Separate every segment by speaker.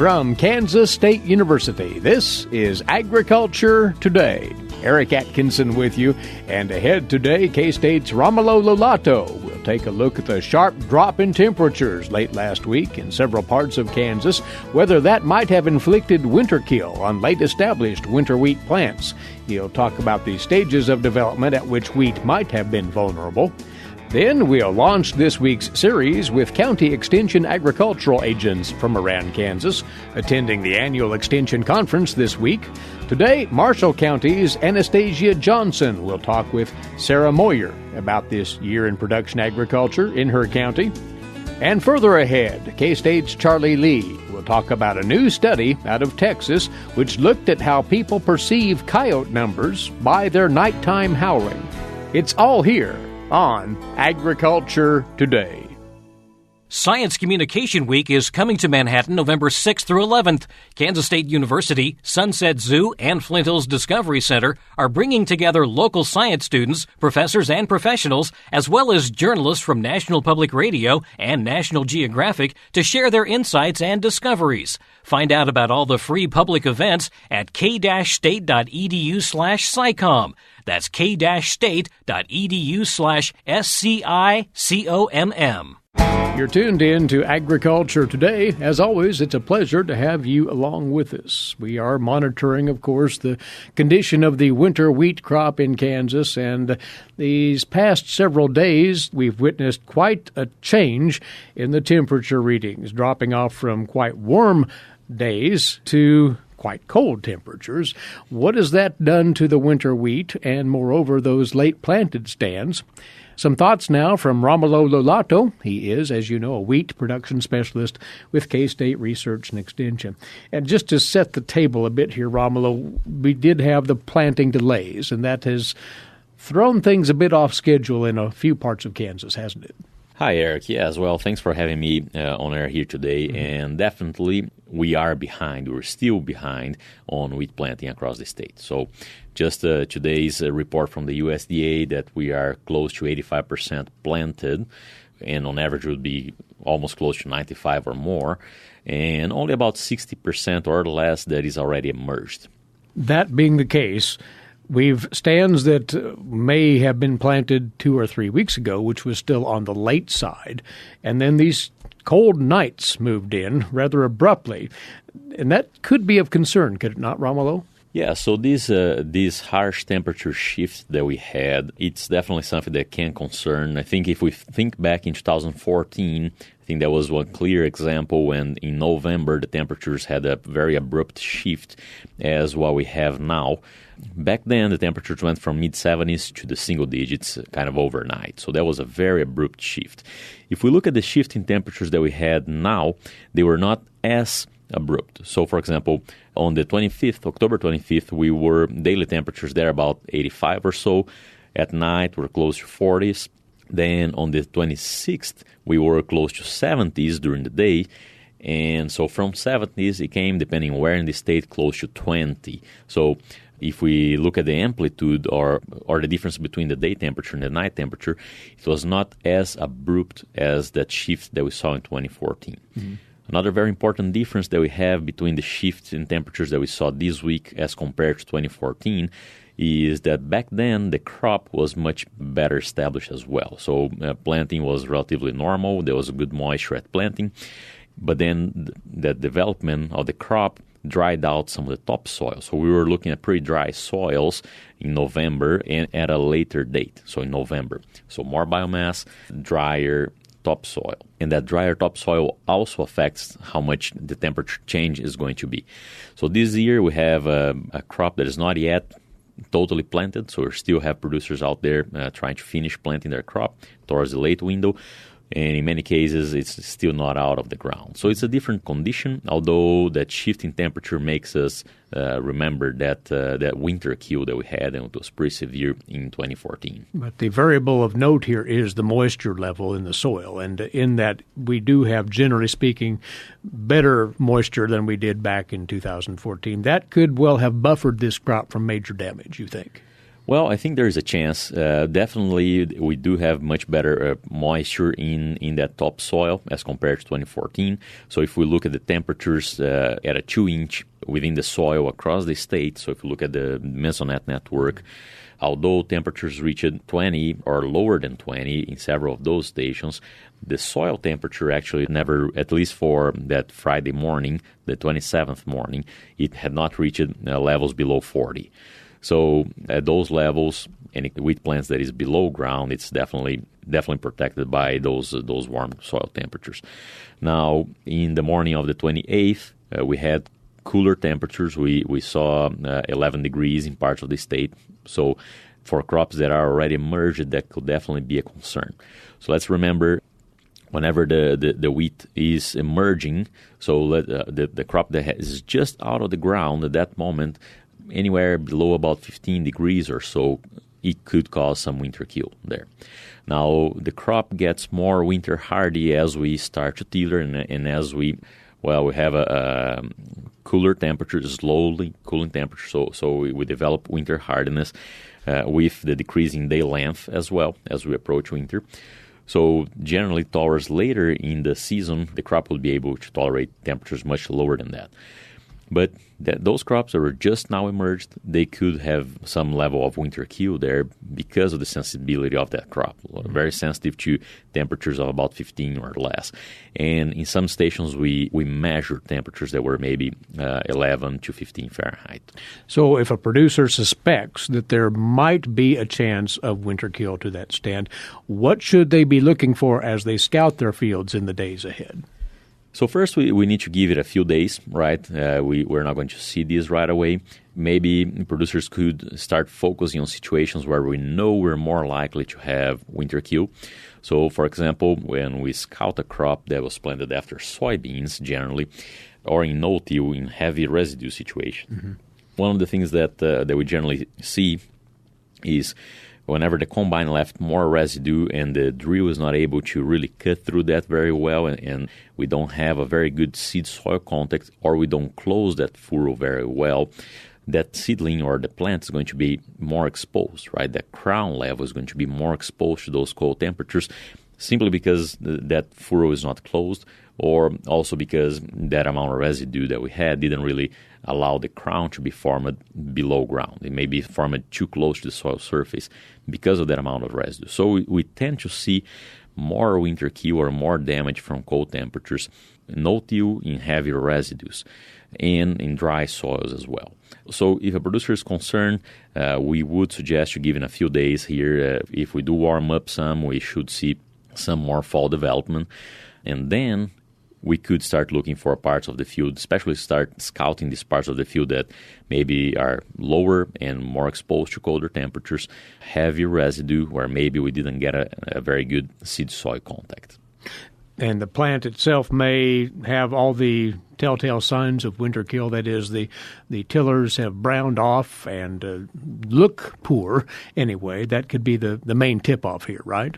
Speaker 1: From Kansas State University, this is Agriculture Today. Eric Atkinson with you, and ahead today, K-State's Romulo Lollato will take a look at the sharp drop in temperatures late last week in several parts of Kansas, whether that might have inflicted winterkill on late-established winter wheat plants. He'll talk about the stages of development at which wheat might have been vulnerable. Then we'll launch this week's series with county extension agricultural agents from around Kansas, attending the annual Extension Conference this week. Today, Marshall County's Anastasia Johnson will talk with Sarah Moyer about this year in production agriculture in her county. And further ahead, K-State's Charlie Lee will talk about a new study out of Texas which looked at how people perceive coyote numbers by their nighttime howling. It's all here on Agriculture Today.
Speaker 2: Science Communication Week is coming to Manhattan November 6th through 11th. Kansas State University, Sunset Zoo, and Flint Hills Discovery Center are bringing together local science students, professors, and professionals, as well as journalists from National Public Radio and National Geographic to share their insights and discoveries. Find out about all the free public events at k-state.edu/SciComm. That's k-state.edu/SciComm.
Speaker 1: You're tuned in to Agriculture Today. As always, it's a pleasure to have you along with us. We are monitoring, of course, the condition of the winter wheat crop in Kansas, and these past several days, we've witnessed quite a change in the temperature readings, dropping off from quite warm days to quite cold temperatures. What has that done to the winter wheat and, moreover, those late planted stands? Some thoughts now from Romulo Lollato. He is, as you know, a wheat production specialist with K-State Research and Extension. And just to set the table a bit here, Romulo, we did have the planting delays, and that has thrown things a bit off schedule in a few parts of Kansas, hasn't it?
Speaker 3: Hi, Eric. Yes, well, thanks for having me on air here today. Mm-hmm. And definitely, we are behind. We're still behind on wheat planting across the state. So just today's report from the USDA that we are close to 85% planted, and on average would be almost close to 95 or more, and only about 60% or less that is already emerged. That being the case, we've stands that may have been planted 2 or 3 weeks ago, which was still on the late side, and then these cold nights moved in rather abruptly, and that could be of concern, could it not, Romulo? Yeah, so these harsh temperature shifts that we had, it's definitely something that can concern. I think if we think back in 2014, I think that was one clear example when in November the temperatures had a very abrupt shift as what we have now. Back then, the temperatures went from mid-70s to the single digits kind of overnight. So that was a very abrupt shift. If we look at the shift in temperatures that we had now, they were not as abrupt. So, for example, on the 25th, October 25th, we were daily temperatures there about 85 or so. At night, we're close to 40s. Then on the 26th, we were close to 70s during the day. And so from 70s, it came, depending on where in the state, close to 20. So if we look at the amplitude or the difference between the day temperature and the night temperature, it was not as abrupt as that shift that we saw in 2014. Mm-hmm. Another very important difference that we have between the shifts in temperatures that we saw this week as compared to 2014 is that back then the crop was much better established as well. So planting was relatively normal. There was a good moisture at planting. But then the development of the crop dried out some of the topsoil. So we were looking at pretty dry soils in November and at a later date, so in November. So more biomass, drier topsoil. And that drier topsoil also affects how much the temperature change is going to be. So this year we have a crop that is not yet totally planted, so we still have producers out there trying to finish planting their crop towards the late window. And in many cases, it's still not out of the ground. So it's a different condition, although that shift in temperature makes us remember that winter kill that we had, and it was pretty severe in 2014. But the variable of note here is the moisture level in the soil, and in that we do have, generally speaking, better moisture than we did back in 2014. That could well have buffered this crop from major damage, you think? Well, I think there is a chance. Definitely, we do have much better moisture in that topsoil as compared to 2014. So if we look at the temperatures at a 2-inch within the soil across the state, so if you look at the Mesonet network, although temperatures reached 20 or lower than 20 in several of those stations, the soil temperature actually never, at least for that Friday morning, the 27th morning, it had not reached levels below 40. So at those levels, any wheat plants that is below ground, it's definitely protected by those warm soil temperatures. Now, in the morning of the 28th, we had cooler temperatures. We saw 11 degrees in parts of the state. So for crops that are already emerged, that could definitely be a concern. So let's remember, whenever the wheat is emerging, so the crop that is just out of the ground at that moment, anywhere below about 15 degrees or so, it could cause some winter kill there. Now, the crop gets more winter hardy as we start to tiller and as we have a cooler temperature, slowly cooling temperature, so we develop winter hardiness with the decreasing day length as well as we approach winter. So generally, towards later in the season, the crop will be able to tolerate temperatures much lower than that. But those crops that were just now emerged, they could have some level of winter kill there because of the sensibility of that crop. Very sensitive to temperatures of about 15 or less. And in some stations, we measured temperatures that were maybe 11 to 15 Fahrenheit.
Speaker 1: So if a producer suspects that there might be a chance of winter kill to that stand, what should they be looking for as they scout their fields in the days ahead?
Speaker 3: So first, we need to give it a few days, right? We're not going to see this right away. Maybe producers could start focusing on situations where we know we're more likely to have winter kill. So, for example, when we scout a crop that was planted after soybeans, generally, or in no-till, in heavy residue situation, one of the things that we generally see is whenever the combine left more residue and the drill is not able to really cut through that very well and we don't have a very good seed-soil contact or we don't close that furrow very well, that seedling or the plant is going to be more exposed, right? The crown level is going to be more exposed to those cold temperatures simply because that furrow is not closed or also because that amount of residue that we had didn't really allow the crown to be formed below ground. It may be formed too close to the soil surface because of that amount of residue. So we tend to see more winter kill or more damage from cold temperatures, no-till in heavy residues, and in dry soils as well. So if a producer is concerned, we would suggest you give it a few days here. If we do warm up some, we should see some more fall development. And then we could start looking for parts of the field, especially start scouting these parts of the field that maybe are lower and more exposed to colder temperatures, heavy residue, where maybe we didn't get a very good seed-soil contact.
Speaker 1: And the plant itself may have all the telltale signs of winter kill. That is, the tillers have browned off and look poor anyway. That could be the main tip-off here, right?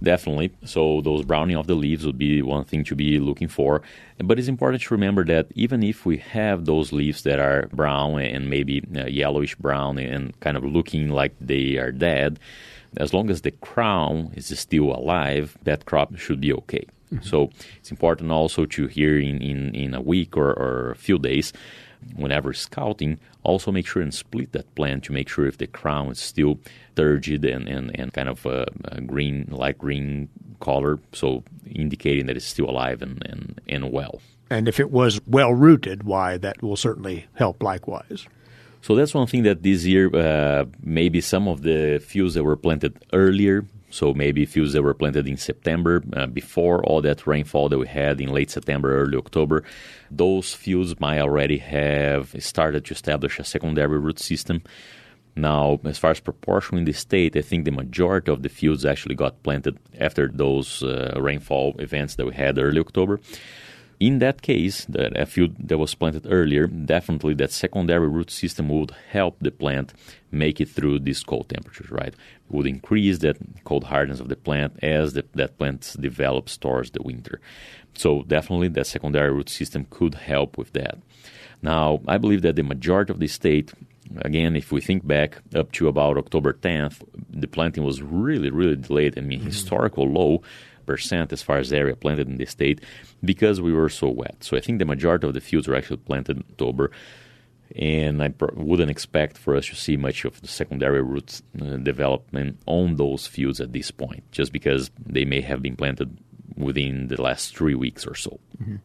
Speaker 3: Definitely. So those browning of the leaves would be one thing to be looking for. But it's important to remember that even if we have those leaves that are brown and maybe yellowish brown and kind of looking like they are dead, as long as the crown is still alive, that crop should be okay. Mm-hmm. So it's important also to hear in a week or a few days, whenever scouting, also make sure and split that plant to make sure if the crown is still turgid and kind of a light green color, so indicating that it's still alive and well.
Speaker 1: And if it was well rooted, why, that will certainly help likewise.
Speaker 3: So that's one thing that this year, maybe some of the fields that were planted earlier, so maybe fields that were planted in September, before all that rainfall that we had in late September, early October, those fields might already have started to establish a secondary root system. Now, as far as proportion in the state, I think the majority of the fields actually got planted after those rainfall events that we had early October. In that case, a field that was planted earlier, definitely that secondary root system would help the plant make it through these cold temperatures, right? It would increase that cold hardness of the plant as that plant develops towards the winter. So definitely that secondary root system could help with that. Now, I believe that the majority of the state Again, if we think back up to about October 10th, the planting was really, really delayed. I mean, historical low percent as far as area planted in the state because we were so wet. So I think the majority of the fields were actually planted in October, and I wouldn't expect for us to see much of the secondary roots development on those fields at this point, just because they may have been planted within the last 3 weeks or so.
Speaker 1: Mm-hmm.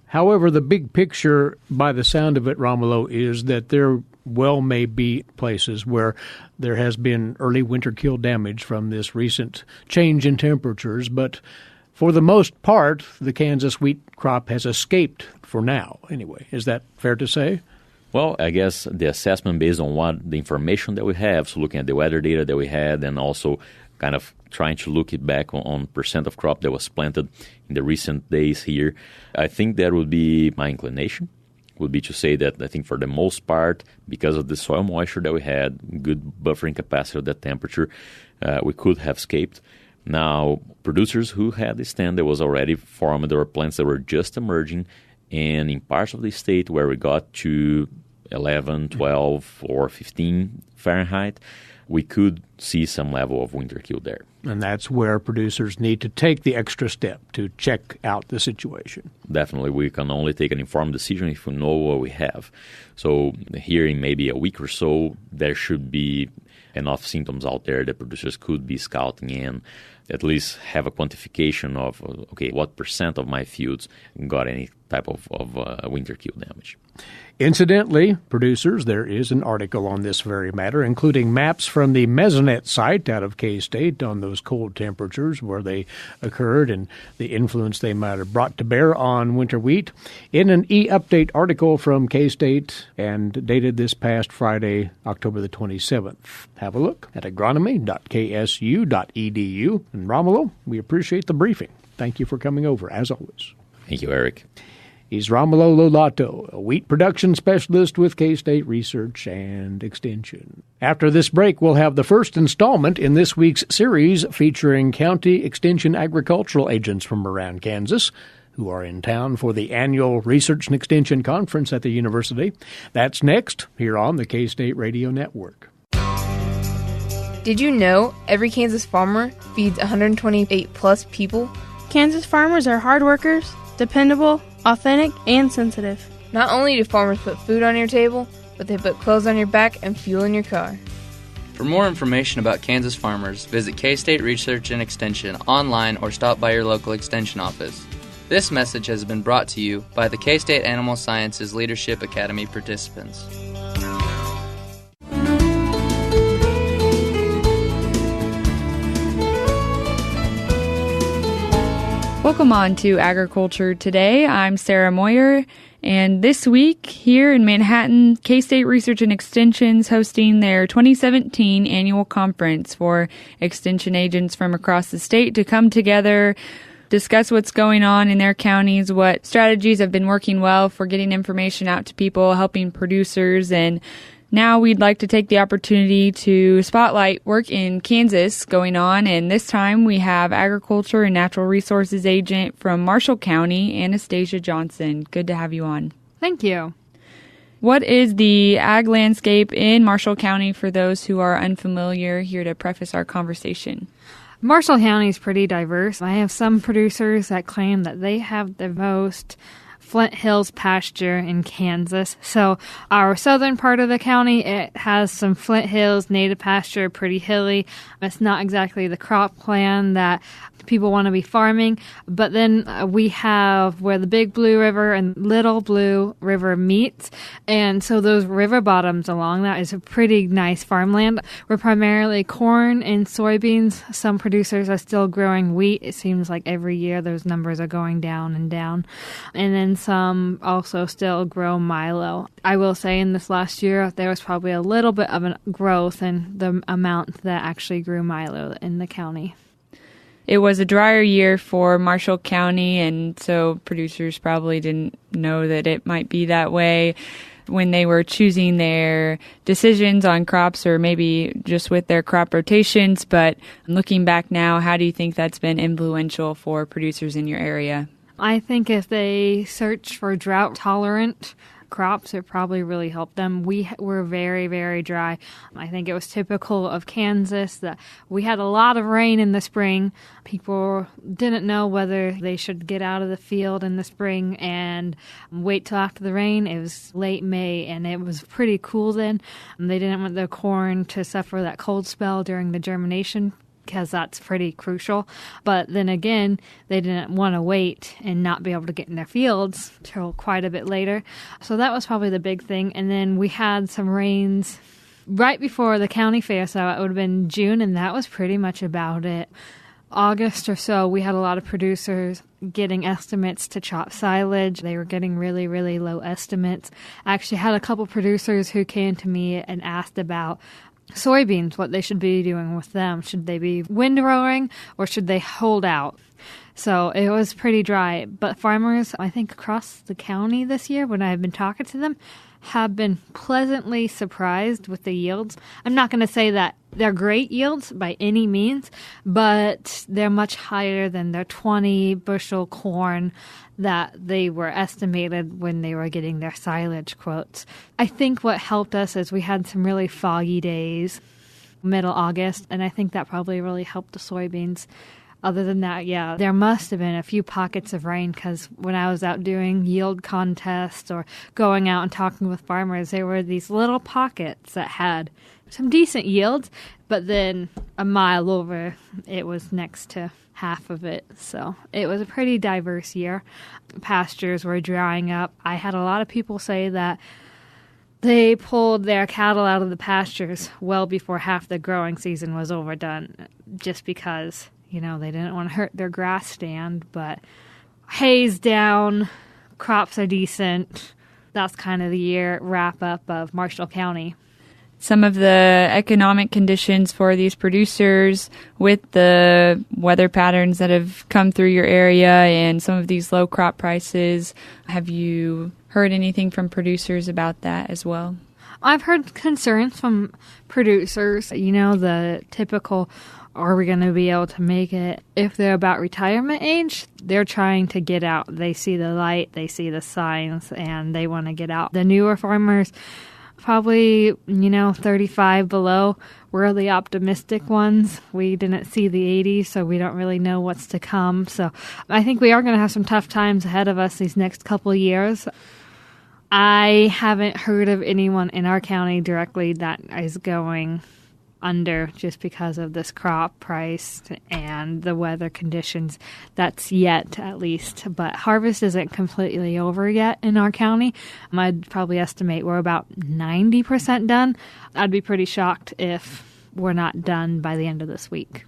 Speaker 1: However, the big picture, by the sound of it, Romulo, is that there well may be places where there has been early winter kill damage from this recent change in temperatures, but for the most part, the Kansas wheat crop has escaped for now, anyway. Is that fair to say?
Speaker 3: Well, I guess the assessment based on the information that we have, so looking at the weather data that we had and also kind of trying to look it back on percent of crop that was planted in the recent days here, I think that would be my inclination, would be to say that I think for the most part, because of the soil moisture that we had, good buffering capacity of that temperature, we could have escaped. Now, producers who had the stand that was already formed, there were plants that were just emerging, and in parts of the state where we got to 11, 12, or 15 Fahrenheit, we could see some level of winter kill there.
Speaker 1: And that's where producers need to take the extra step to check out the situation.
Speaker 3: Definitely. We can only take an informed decision if we know what we have. So here in maybe a week or so, there should be enough symptoms out there that producers could be scouting and at least have a quantification of, okay, what percent of my fields got any type of winter kill damage.
Speaker 1: Incidentally, producers, there is an article on this very matter, including maps from the Mesonet site out of K-State on those cold temperatures where they occurred and the influence they might have brought to bear on winter wheat, in an e-update article from K-State and dated this past Friday, October the 27th. Have a look at agronomy.ksu.edu. And Romulo, we appreciate the briefing. Thank you for coming over, as always.
Speaker 3: Thank you, Eric.
Speaker 1: He's Romulo Lollato, a wheat production specialist with K-State Research and Extension. After this break, we'll have the first installment in this week's series featuring county extension agricultural agents from around Kansas who are in town for the annual Research and Extension Conference at the university. That's next here on the K-State Radio Network.
Speaker 4: Did you know every Kansas farmer feeds 128-plus people?
Speaker 5: Kansas farmers are hard workers, dependable, authentic, and sensitive.
Speaker 4: Not only do farmers put food on your table, but they put clothes on your back and fuel in your car.
Speaker 6: For more information about Kansas farmers, visit K-State Research and Extension online or stop by your local extension office. This message has been brought to you by the K-State Animal Sciences Leadership Academy participants.
Speaker 7: Welcome on to Agriculture Today. I'm Sarah Moyer, and this week here in Manhattan, K-State Research and Extension's hosting their 2017 annual conference for extension agents from across the state to come together, discuss what's going on in their counties, what strategies have been working well for getting information out to people, helping producers, and now we'd like to take the opportunity to spotlight work in Kansas going on, and this time we have Agriculture and Natural Resources Agent from Marshall County, Anastasia Johnson. Good to have you on.
Speaker 8: Thank you.
Speaker 7: What is the ag landscape in Marshall County for those who are unfamiliar, here to preface our conversation?
Speaker 8: Marshall County is pretty diverse. I have some producers that claim that they have the most Flint Hills pasture in Kansas. So our southern part of the county, it has some Flint Hills native pasture, pretty hilly. It's not exactly the crop plan that people want to be farming. But then we have where the Big Blue River and Little Blue River meets. And so those river bottoms along that is a pretty nice farmland. We're primarily corn and soybeans. Some producers are still growing wheat. It seems like every year those numbers are going down and down. And then some also still grow milo. I will say in this last year, there was probably a little bit of a growth in the amount that actually grew milo in the county.
Speaker 7: It was a drier year for Marshall County, and so producers probably didn't know that it might be that way when they were choosing their decisions on crops or maybe just with their crop rotations. But looking back now, how do you think that's been influential for producers in your area?
Speaker 8: I think if they search for drought-tolerant crops, it probably really helped them. We were very, very dry. I think it was typical of Kansas that we had a lot of rain in the spring. People didn't know whether they should get out of the field in the spring and wait till after the rain. It was late May, and it was pretty cool then. They didn't want their corn to suffer that cold spell during the germination, because that's pretty crucial. But then again, they didn't want to wait and not be able to get in their fields till quite a bit later. So that was probably the big thing. And then we had some rains right before the county fair, so it would have been June, and that was pretty much about it. August or so, we had a lot of producers getting estimates to chop silage. They were getting really, really low estimates. I actually had a couple producers who came to me and asked about soybeans, what they should be doing with them. Should they be windrowing or should they hold out? So it was pretty dry. But farmers, I think across the county this year, when I've been talking to them, have been pleasantly surprised with the yields. I'm not going to say that they're great yields by any means, but they're much higher than their 20 bushel corn that they were estimated when they were getting their silage quotes. I think what helped us is we had some really foggy days, middle August, and I think that probably really helped the soybeans. Other than that, yeah, there must have been a few pockets of rain, because when I was out doing yield contests or going out and talking with farmers, there were these little pockets that had some decent yields, but then a mile over, it was next to half of it. So it was a pretty diverse year. Pastures were drying up. I had a lot of people say that they pulled their cattle out of the pastures well before half the growing season was overdone, just because, you know, they didn't want to hurt their grass stand. But hay's down, crops are decent. That's kind of the year wrap up of Marshall County.
Speaker 7: Some of the economic conditions for these producers with the weather patterns that have come through your area and some of these low crop prices, have you heard anything from producers about that as well?
Speaker 8: I've heard concerns from producers, you know, the typical, are we going to be able to make it? If they're about retirement age, they're trying to get out. They see the light, they see the signs, and they want to get out. The newer farmers, probably, 35 below, we're the optimistic ones. We didn't see the 80s, so we don't really know what's to come. So I think we are going to have some tough times ahead of us these next couple of years. I haven't heard of anyone in our county directly that is going under just because of this crop price and the weather conditions. That's yet, at least. But harvest isn't completely over yet in our county. I'd probably estimate we're about 90% done. I'd be pretty shocked if we're not done by the end of this week.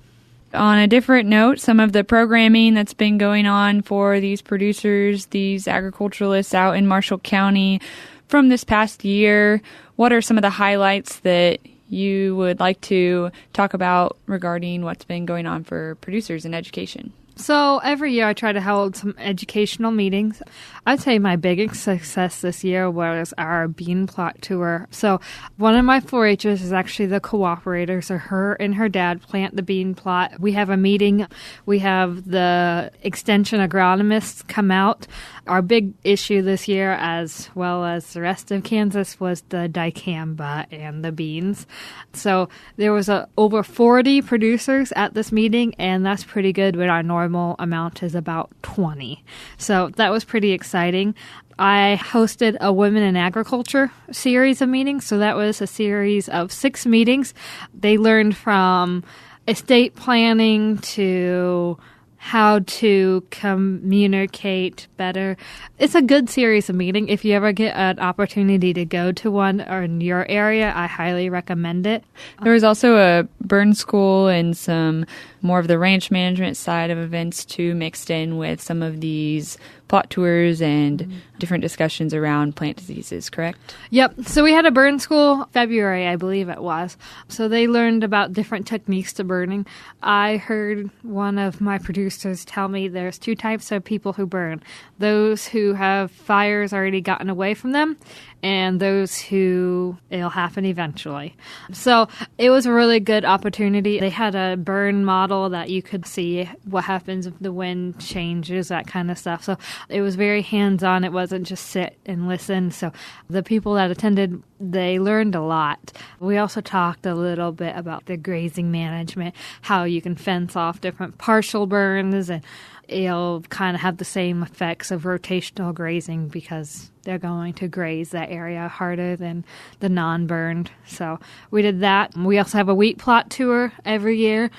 Speaker 7: On a different note, some of the programming that's been going on for these producers, these agriculturalists out in Marshall County from this past year, what are some of the highlights that you would like to talk about regarding what's been going on for producers in education?
Speaker 8: So every year I try to hold some educational meetings. I'd say my biggest success this year was our bean plot tour. So one of my 4-Hers is actually the cooperator. So her and her dad plant the bean plot. We have a meeting. We have the extension agronomists come out. Our big issue this year, as well as the rest of Kansas, was the dicamba and the beans. So there was over 40 producers at this meeting, and that's pretty good when our normal amount is about 20. So that was pretty exciting. I hosted a Women in Agriculture series of meetings. So that was a series of 6 meetings. They learned from estate planning to how to communicate better. It's a good series of meetings. If you ever get an opportunity to go to one or in your area, I highly recommend it.
Speaker 7: There was also a burn school and some more of the ranch management side of events too, mixed in with some of these plot tours and different discussions around plant diseases, correct?
Speaker 8: Yep. So we had a burn school February, I believe it was. So they learned about different techniques to burning. I heard one of my producers producers tell me there's two types of people who burn. Those who have fires already gotten away from them, and those who it'll happen eventually. So it was a really good opportunity. They had a burn model that you could see what happens if the wind changes, that kind of stuff. So it was very hands-on. It wasn't just sit and listen. So the people that attended, they learned a lot. We also talked a little bit about the grazing management, how you can fence off different partial burns, and it'll kind of have the same effects of rotational grazing because they're going to graze that area harder than the non-burned. So we did that. We also have a wheat plot tour every year.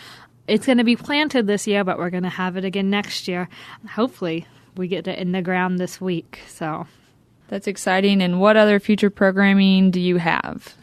Speaker 8: It's going to be planted this year, but we're going to have it again next year. Hopefully we get it in the ground this week. So
Speaker 7: that's exciting. And what other future programming do you have?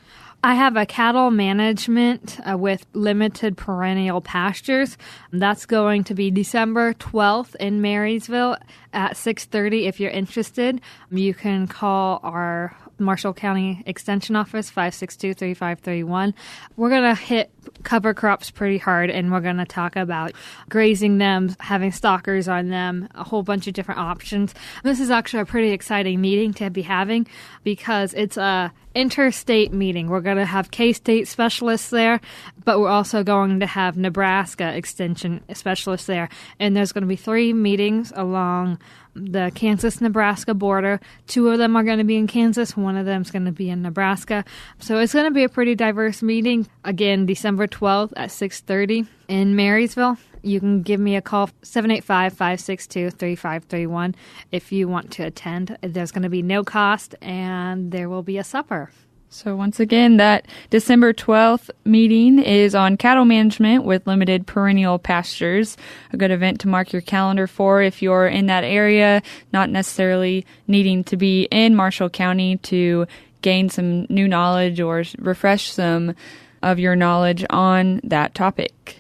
Speaker 8: I have a cattle management with limited perennial pastures. That's going to be December 12th in Marysville at 6:30. If you're interested, you can call our Marshall County Extension Office, 562-3531. We're going to hit cover crops pretty hard, and we're going to talk about grazing them, having stalkers on them, a whole bunch of different options. This is actually a pretty exciting meeting to be having because it's a interstate meeting. We're going to have K-State specialists there, but we're also going to have Nebraska Extension specialists there. And there's going to be 3 meetings along the Kansas-Nebraska border. 2 of them are going to be in Kansas. 1 of them is going to be in Nebraska. So it's going to be a pretty diverse meeting. Again, December 12th at 6:30 in Marysville. You can give me a call, 785-562-3531, if you want to attend. There's going to be no cost, and there will be a supper.
Speaker 7: So once again, that December 12th meeting is on cattle management with limited perennial pastures. A good event to mark your calendar for if you're in that area, not necessarily needing to be in Marshall County to gain some new knowledge or refresh some of your knowledge on that topic.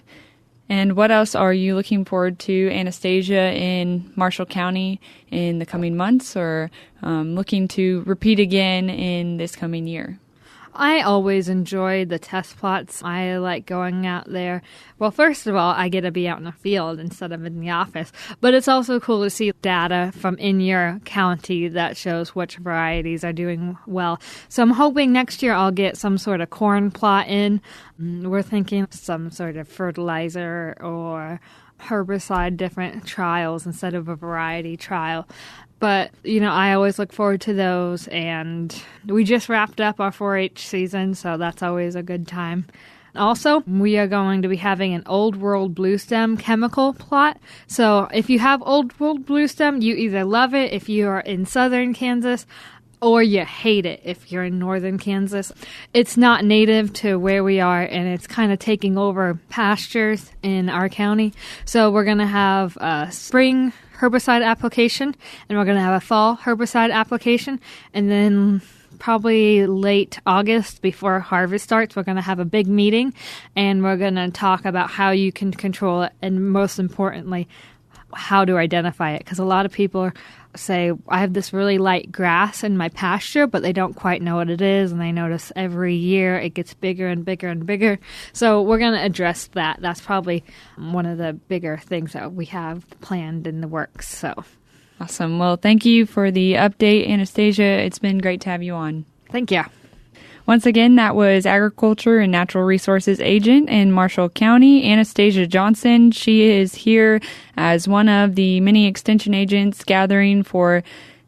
Speaker 7: And what else are you looking forward to, Anastasia, in Marshall County in the coming months, or looking to repeat again in this coming year?
Speaker 8: I always enjoy the test plots. I like going out there. Well, first of all, I get to be out in the field instead of in the office. But it's also cool to see data from in your county that shows which varieties are doing well. So I'm hoping next year I'll get some sort of corn plot in. We're thinking some sort of fertilizer or herbicide different trials instead of a variety trial. But, I always look forward to those, and we just wrapped up our 4-H season, so that's always a good time. Also, we are going to be having an Old World Bluestem chemical plot. So if you have Old World Bluestem, you either love it if you are in southern Kansas, or you hate it if you're in northern Kansas. It's not native to where we are, and it's kind of taking over pastures in our county. So we're going to have a spring herbicide application, and we're going to have a fall herbicide application, and then probably late August before harvest starts, we're going to have a big meeting, and we're going to talk about how you can control it, and most importantly, how to identify it, because a lot of people say, I have this really light grass in my pasture, but they don't quite know what it is, and they notice every year it gets bigger and bigger and bigger. So we're going to address that. That's probably one of the bigger things that we have planned in the works. So
Speaker 7: awesome. Well, thank you for the update, Anastasia. It's been great to have you on.
Speaker 8: Thank you.
Speaker 7: Once again, that was Agriculture and Natural Resources Agent in Marshall County, Anastasia Johnson. She is here as one of the many extension agents gathering for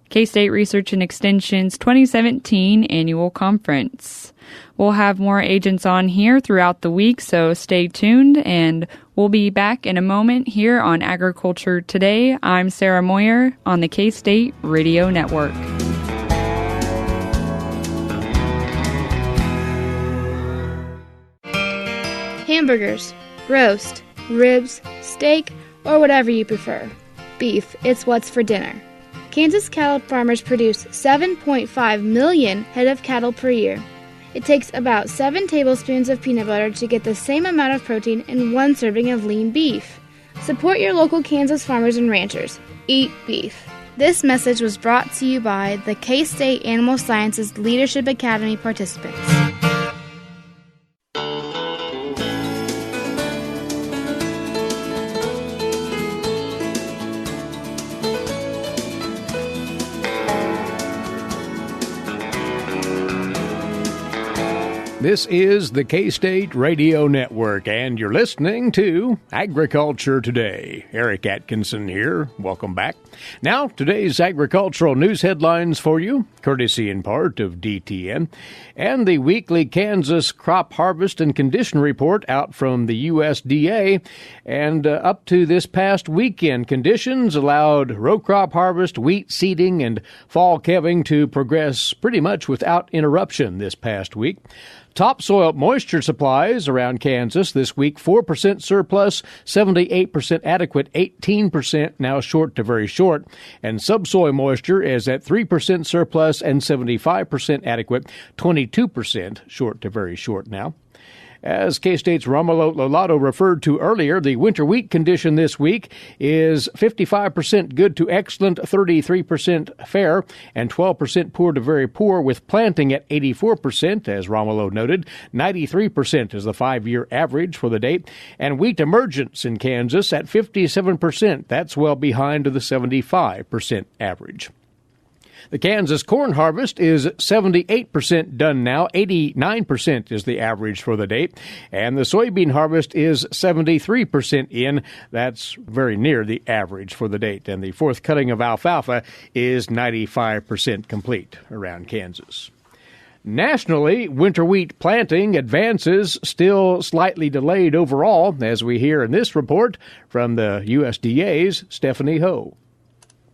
Speaker 7: K-State Research and Extension's 2017 annual conference. We'll have more agents on here throughout the week, so stay tuned, and we'll be back in a moment here on Agriculture Today. I'm Sarah Moyer on the K-State Radio Network.
Speaker 9: Hamburgers, roast, ribs, steak, or whatever you prefer. Beef, it's what's for dinner. Kansas cattle farmers produce 7.5 million head of cattle per year. It takes about 7 tablespoons of peanut butter to get the same amount of protein in 1 serving of lean beef. Support your local Kansas farmers and ranchers. Eat beef. This message was brought to you by the K-State Animal Sciences Leadership Academy participants.
Speaker 1: This is the K-State Radio Network, and you're listening to Agriculture Today. Eric Atkinson here. Welcome back. Now, today's agricultural news headlines for you, courtesy in part of DTN, and the weekly Kansas crop harvest and condition report out from the USDA. And up to this past weekend, conditions allowed row crop harvest, wheat seeding, and fall calving to progress pretty much without interruption this past week. Topsoil moisture supplies around Kansas this week, 4% surplus, 78% adequate, 18% now short to very short. And subsoil moisture is at 3% surplus and 75% adequate, 22% short to very short now. As K-State's Romulo Lollato referred to earlier, the winter wheat condition this week is 55% good to excellent, 33% fair, and 12% poor to very poor, with planting at 84%, as Romulo noted. 93% is the 5-year average for the date, and wheat emergence in Kansas at 57%. That's well behind the 75% average. The Kansas corn harvest is 78% done now. 89% is the average for the date. And the soybean harvest is 73% in. That's very near the average for the date. And the fourth cutting of alfalfa is 95% complete around Kansas. Nationally, winter wheat planting advances still slightly delayed overall, as we hear in this report from the USDA's Stephanie Ho.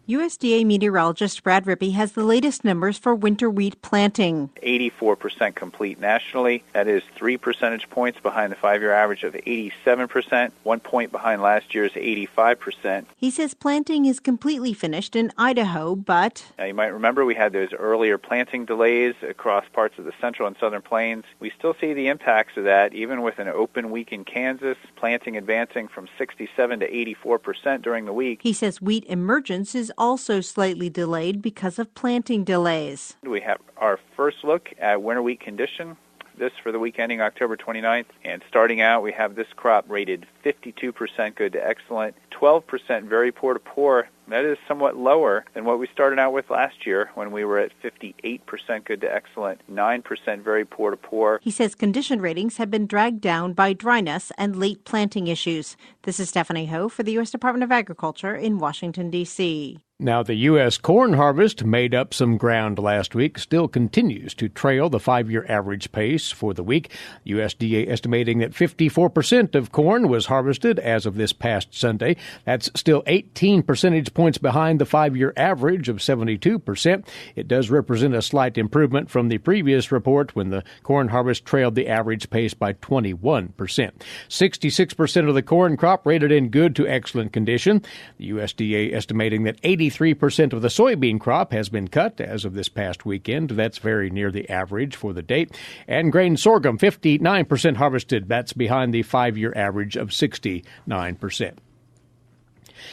Speaker 10: USDA meteorologist Brad Rippey has the latest numbers for winter wheat planting.
Speaker 11: 84% complete nationally. That is 3 percentage points behind the 5-year average of 87%, 1 point behind last year's 85%.
Speaker 10: He says planting is completely finished in Idaho, but...
Speaker 11: Now, you might remember we had those earlier planting delays across parts of the central and southern plains. We still see the impacts of that, even with an open week in Kansas, planting advancing from 67 to 84% during the week.
Speaker 10: He says wheat emergence is also slightly delayed because of planting delays.
Speaker 11: We have our first look at winter wheat condition, this for the week ending October 29th. And starting out, we have this crop rated 52% good to excellent, 12% very poor to poor. That is somewhat lower than what we started out with last year when we were at 58% good to excellent, 9% very poor to poor.
Speaker 10: He says condition ratings have been dragged down by dryness and late planting issues. This is Stephanie Ho for the U.S. Department of Agriculture in Washington, D.C.
Speaker 1: Now, the U.S. corn harvest made up some ground last week, still continues to trail the 5-year average pace for the week. USDA estimating that 54% of corn was harvested as of this past Sunday. That's still 18 percentage points behind the 5-year average of 72%. It does represent a slight improvement from the previous report when the corn harvest trailed the average pace by 21%. 66% of the corn crop rated in good to excellent condition. The USDA estimating that 83% of the soybean crop has been cut as of this past weekend. That's very near the average for the date. And grain sorghum, 59% harvested. That's behind the 5-year average of 69%.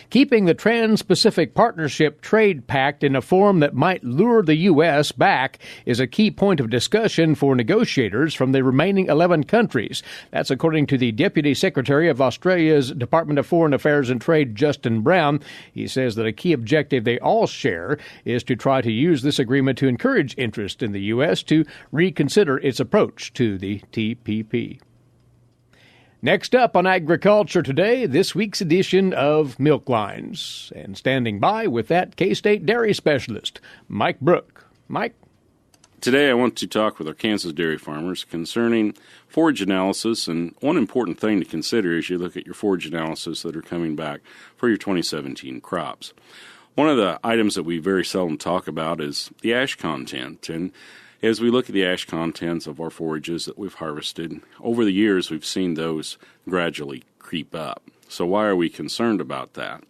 Speaker 1: Keeping the Trans-Pacific Partnership Trade Pact in a form that might lure the U.S. back is a key point of discussion for negotiators from the remaining 11 countries. That's according to the Deputy Secretary of Australia's Department of Foreign Affairs and Trade, Justin Brown. He says that a key objective they all share is to try to use this agreement to encourage interest in the U.S. to reconsider its approach to the TPP. Next up on Agriculture Today, this week's edition of Milk Lines. And standing by with that K-State dairy specialist, Mike Brouk. Mike?
Speaker 12: Today I want to talk with our Kansas dairy farmers concerning forage analysis, and one important thing to consider as you look at your forage analysis that are coming back for your 2017 crops. One of the items that we very seldom talk about is the ash content, and as we look at the ash contents of our forages that we've harvested, over the years we've seen those gradually creep up. So why are we concerned about that?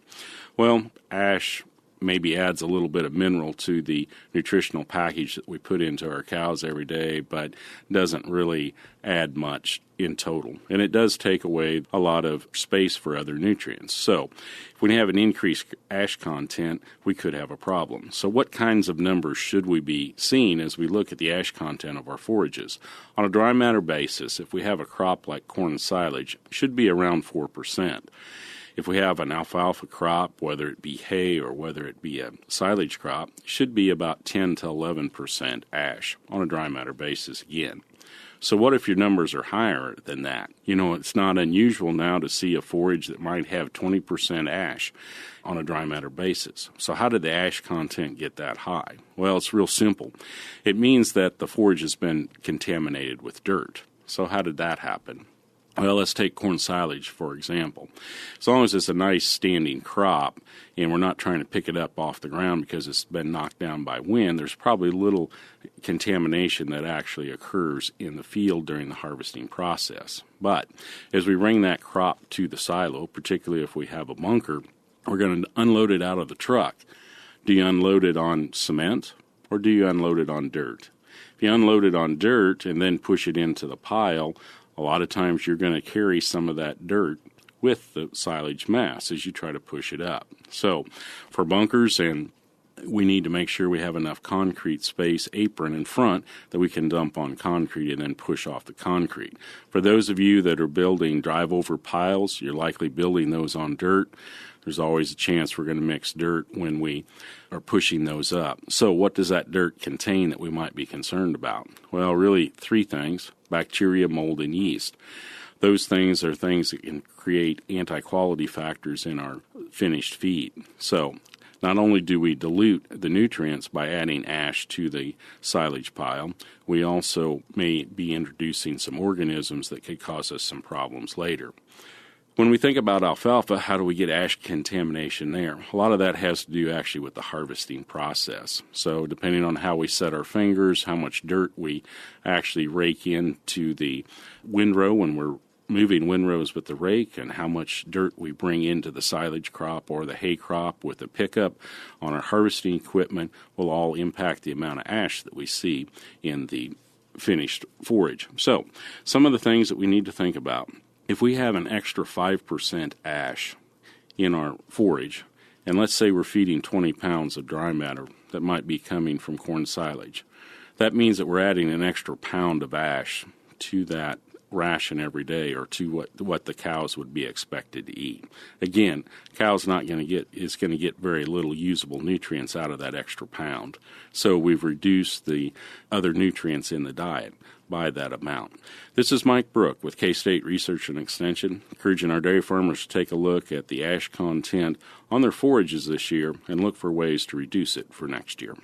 Speaker 12: Well, ash maybe adds a little bit of mineral to the nutritional package that we put into our cows every day, but doesn't really add much in total. And it does take away a lot of space for other nutrients. So if we have an increased ash content, we could have a problem. So what kinds of numbers should we be seeing as we look at the ash content of our forages? On a dry matter basis, if we have a crop like corn and silage, it should be around 4%. If we have an alfalfa crop, whether it be hay or whether it be a silage crop, it should be about 10 to 11% ash on a dry matter basis again. So what if your numbers are higher than that? You know, it's not unusual now to see a forage that might have 20% ash on a dry matter basis. So how did the ash content get that high? Well, it's real simple. It means that the forage has been contaminated with dirt. So how did that happen? Well, let's take corn silage, for example. As long as it's a nice standing crop and we're not trying to pick it up off the ground because it's been knocked down by wind, there's probably little contamination that actually occurs in the field during the harvesting process. But as we bring that crop to the silo, particularly if we have a bunker, we're going to unload it out of the truck. Do you unload it on cement or do you unload it on dirt? If you unload it on dirt and then push it into the pile, a lot of times you're going to carry some of that dirt with the silage mass as you try to push it up. So for bunkers, and we need to make sure we have enough concrete space, apron in front, that we can dump on concrete and then push off the concrete. For those of you that are building drive-over piles, you're likely building those on dirt. There's always a chance we're going to mix dirt when we are pushing those up. So what does that dirt contain that we might be concerned about? Well, really three things: bacteria, mold, and yeast. Those things are things that can create anti-quality factors in our finished feed. So not only do we dilute the nutrients by adding ash to the silage pile, we also may be introducing some organisms that could cause us some problems later. When we think about alfalfa, how do we get ash contamination there? A lot of that has to do actually with the harvesting process. So depending on how we set our fingers, how much dirt we actually rake into the windrow when we're moving windrows with the rake, and how much dirt we bring into the silage crop or the hay crop with the pickup on our harvesting equipment will all impact the amount of ash that we see in the finished forage. So some of the things that we need to think about: if we have an extra 5% ash in our forage, and let's say we're feeding 20 pounds of dry matter that might be coming from corn silage, that means that we're adding an extra pound of ash to that ration every day, or to what the cows would be expected to eat. Again, cow's not going to get very little usable nutrients out of that extra pound. So we've reduced the other nutrients in the diet by that amount. This is Mike Brouk with K-State Research and Extension, encouraging our dairy farmers to take a look at the ash content on their forages this year and look for ways to reduce it for next year.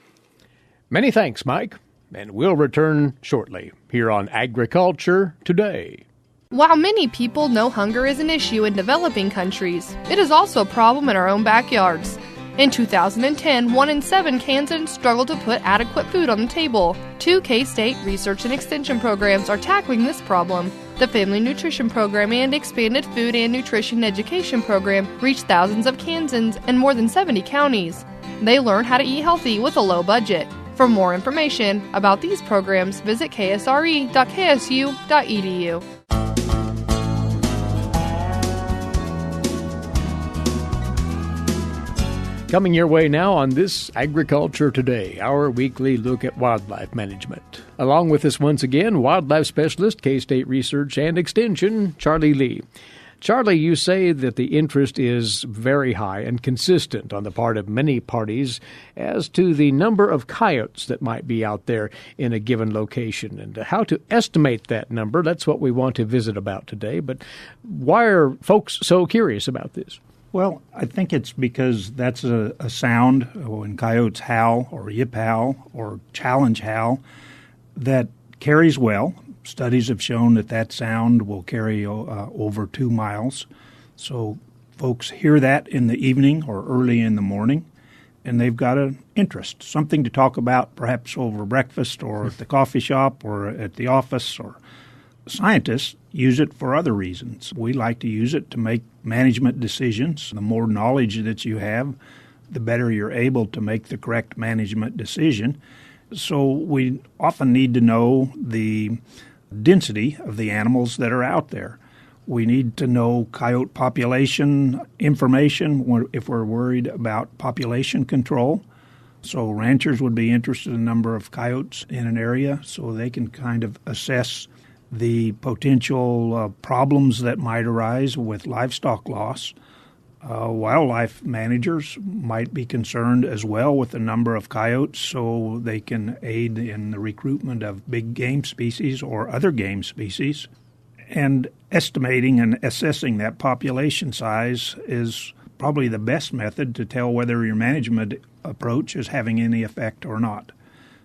Speaker 1: Many thanks, Mike. And we'll return shortly here on Agriculture Today.
Speaker 13: While many people know hunger is an issue in developing countries, it is also a problem in our own backyards. In 2010, 1 in 7 Kansans struggled to put adequate food on the table. 2 K-State Research and Extension programs are tackling this problem. The Family Nutrition Program and Expanded Food and Nutrition Education Program reach thousands of Kansans in more than 70 counties. They learn how to eat healthy with a low budget. For more information about these programs, visit ksre.ksu.edu.
Speaker 1: Coming your way now on this Agriculture Today, our weekly look at wildlife management. Along with us once again, wildlife specialist, K-State Research and Extension, Charlie Lee. Charlie, you say that the interest is very high and consistent on the part of many parties as to the number of coyotes that might be out there in a given location, and how to estimate that number. That's what we want to visit about today. But why are folks so curious about this?
Speaker 14: Well, I think it's because that's a sound when coyotes howl or yip howl or challenge howl that carries well. Studies have shown that sound will carry over 2 miles. So folks hear that in the evening or early in the morning, and they've got an interest, something to talk about perhaps over breakfast or at the coffee shop or at the office. Or scientists use it for other reasons. We like to use it to make management decisions. The more knowledge that you have, the better you're able to make the correct management decision. So we often need to know the density of the animals that are out there. We need to know coyote population information if we're worried about population control. So ranchers would be interested in the number of coyotes in an area so they can kind of assess the potential problems that might arise with livestock loss. Wildlife managers might be concerned as well with the number of coyotes, so they can aid in the recruitment of big game species or other game species. And estimating and assessing that population size is probably the best method to tell whether your management approach is having any effect or not.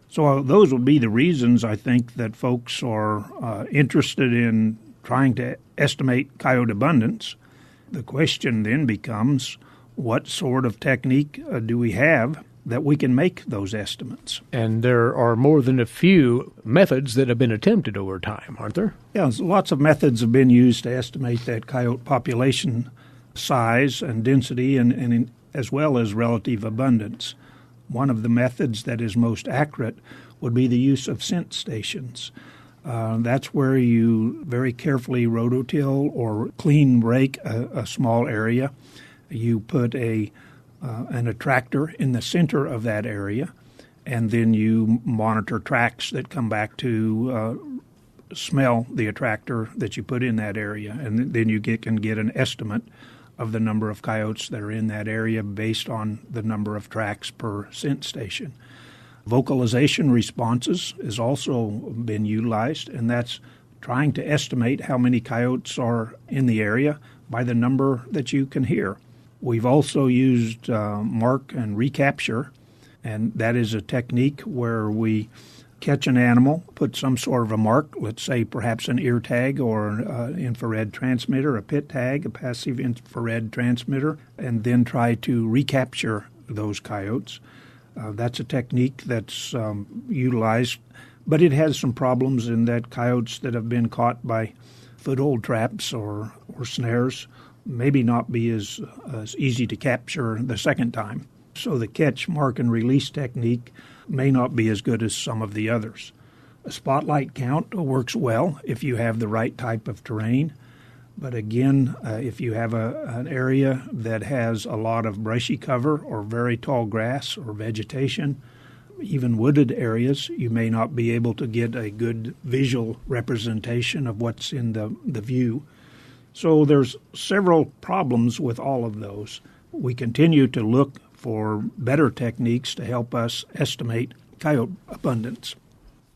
Speaker 14: So those would be the reasons I think that folks are interested in trying to estimate coyote abundance. The question then becomes, what sort of technique do we have that we can make those estimates?
Speaker 1: And there are more than a few methods that have been attempted over time, aren't there?
Speaker 14: Yeah, lots of methods have been used to estimate that coyote population size and density and as well as relative abundance. One of the methods that is most accurate would be the use of scent stations. That's where you very carefully rototill or clean rake a small area. You put an attractor in the center of that area, and then you monitor tracks that come back to smell the attractor that you put in that area. And then you can get an estimate of the number of coyotes that are in that area based on the number of tracks per scent station. Vocalization responses has also been utilized, and that's trying to estimate how many coyotes are in the area by the number that you can hear. We've also used mark and recapture, and that is a technique where we catch an animal, put some sort of a mark, let's say perhaps an ear tag or an infrared transmitter, a pit tag, a passive infrared transmitter, and then try to recapture those coyotes. That's a technique that's utilized, but it has some problems in that coyotes that have been caught by foothold traps or snares maybe not be as easy to capture the second time. So the catch, mark, and release technique may not be as good as some of the others. A spotlight count works well if you have the right type of terrain. But again, if you have an area that has a lot of brushy cover or very tall grass or vegetation, even wooded areas, you may not be able to get a good visual representation of what's in the view. So there's several problems with all of those. We continue to look for better techniques to help us estimate coyote abundance.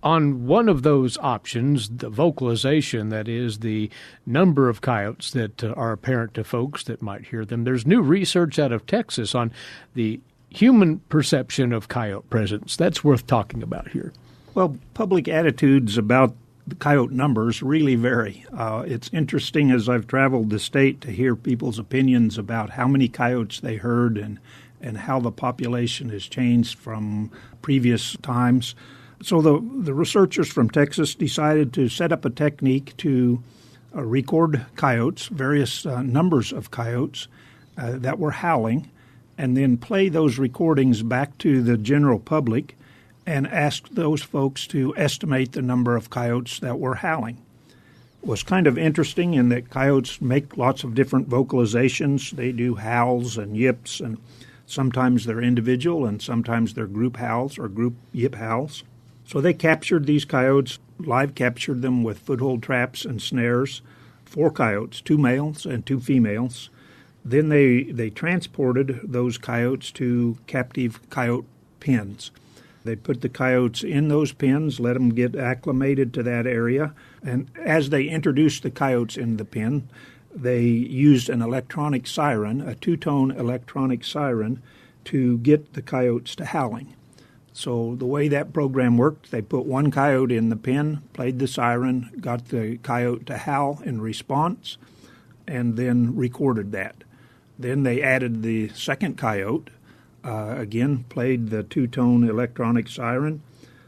Speaker 1: On one of those options, the vocalization, that is the number of coyotes that are apparent to folks that might hear them, there's new research out of Texas on the human perception of coyote presence. That's worth talking about here.
Speaker 14: Well, public attitudes about the coyote numbers really vary. It's interesting as I've traveled the state to hear people's opinions about how many coyotes they heard and how the population has changed from previous times. So the researchers from Texas decided to set up a technique to record coyotes, various numbers of coyotes that were howling, and then play those recordings back to the general public and ask those folks to estimate the number of coyotes that were howling. It was kind of interesting in that coyotes make lots of different vocalizations. They do howls and yips, and sometimes they're individual and sometimes they're group howls or group yip howls. So they captured these coyotes, live captured them with foothold traps and snares, 4 coyotes, 2 males and 2 females. Then they transported those coyotes to captive coyote pens. They put the coyotes in those pens, let them get acclimated to that area, and as they introduced the coyotes in the pen, they used an electronic siren, a 2-tone electronic siren, to get the coyotes to howling. So the way that program worked, they put 1 coyote in the pen, played the siren, got the coyote to howl in response, and then recorded that. Then they added the second coyote, again, played the 2-tone electronic siren.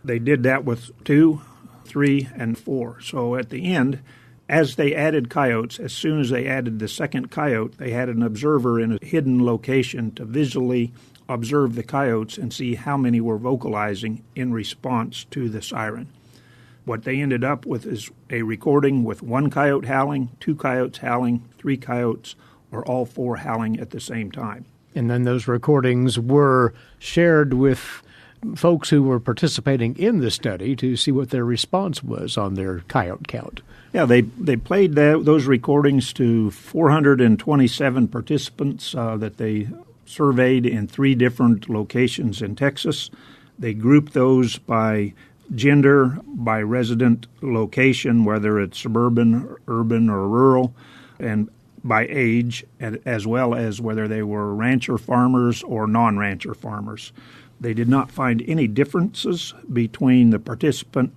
Speaker 14: They did that with 2, 3, and 4. So at the end, as they added coyotes, as soon as they added the second coyote, they had an observer in a hidden location to visually observe the coyotes and see how many were vocalizing in response to the siren. What they ended up with is a recording with 1 coyote howling, 2 coyotes howling, 3 coyotes, or all 4 howling at the same time.
Speaker 1: And then those recordings were shared with folks who were participating in the study to see what their response was on their coyote count.
Speaker 14: Yeah, they played those recordings to 427 participants that they surveyed in 3 different locations in Texas. They grouped those by gender, by resident location, whether it's suburban, urban, or rural, and by age, as well as whether they were rancher farmers or non-rancher farmers. They did not find any differences between the participant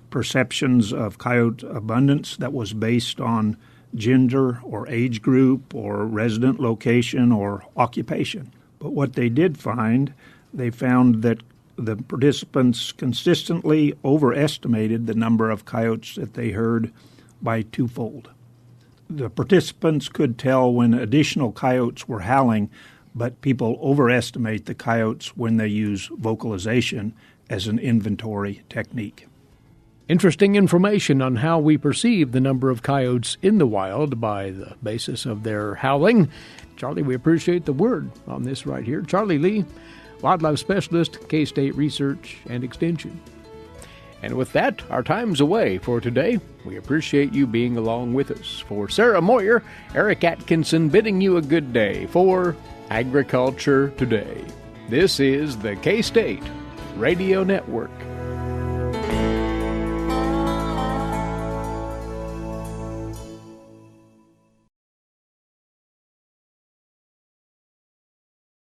Speaker 14: perceptions of coyote abundance that was based on gender or age group or resident location or occupation. But what they did find, they found that the participants consistently overestimated the number of coyotes that they heard by twofold. The participants could tell when additional coyotes were howling, but people overestimate the coyotes when they use vocalization as an inventory technique.
Speaker 1: Interesting information on how we perceive the number of coyotes in the wild by the basis of their howling. Charlie, we appreciate the word on this right here. Charlie Lee, Wildlife Specialist, K-State Research and Extension. And with that, our time's away for today. We appreciate you being along with us. For Sarah Moyer, Eric Atkinson bidding you a good day for Agriculture Today. This is the K-State Radio Network.